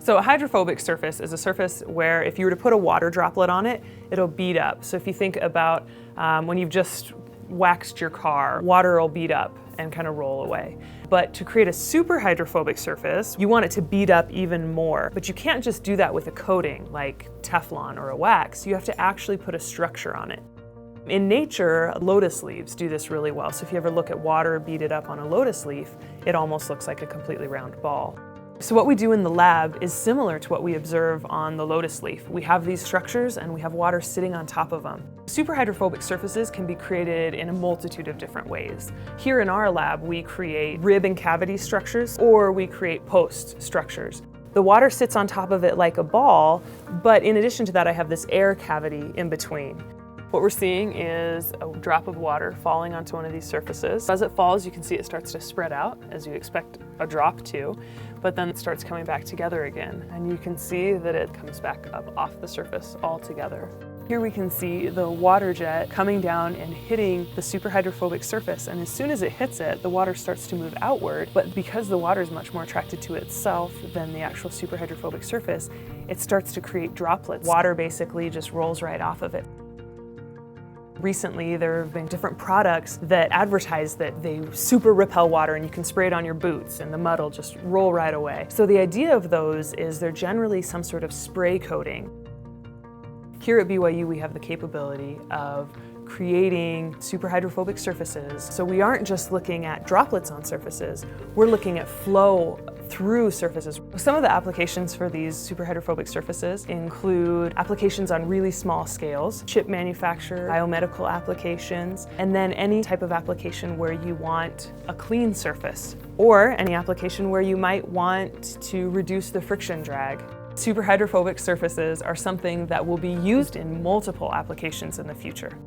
So a hydrophobic surface is a surface where if you were to put a water droplet on it, it'll bead up. So if you think about when you've just waxed your car, water will bead up and kind of roll away. But to create a super hydrophobic surface, you want it to bead up even more. But you can't just do that with a coating like Teflon or a wax. You have to actually put a structure on it. In nature, lotus leaves do this really well. So if you ever look at water beaded up on a lotus leaf, it almost looks like a completely round ball. So what we do in the lab is similar to what we observe on the lotus leaf. We have these structures and we have water sitting on top of them. Super hydrophobic surfaces can be created in a multitude of different ways. Here in our lab, we create rib and cavity structures, or we create post structures. The water sits on top of it like a ball, but in addition to that, I have this air cavity in between. What we're seeing is a drop of water falling onto one of these surfaces. As it falls, you can see it starts to spread out, as you expect a drop to, but then it starts coming back together again. And you can see that it comes back up off the surface altogether. Here we can see the water jet coming down and hitting the super hydrophobic surface. And as soon as it hits it, the water starts to move outward. But because the water is much more attracted to itself than the actual super hydrophobic surface, it starts to create droplets. Water basically just rolls right off of it. Recently, there have been different products that advertise that they super repel water and you can spray it on your boots and the mud will just roll right away. So the idea of those is they're generally some sort of spray coating. Here at BYU, we have the capability of creating super hydrophobic surfaces. So we aren't just looking at droplets on surfaces, we're looking at flow through surfaces. Some of the applications for these super hydrophobic surfaces include applications on really small scales, chip manufacture, biomedical applications, and then any type of application where you want a clean surface, or any application where you might want to reduce the friction drag. Super hydrophobic surfaces are something that will be used in multiple applications in the future.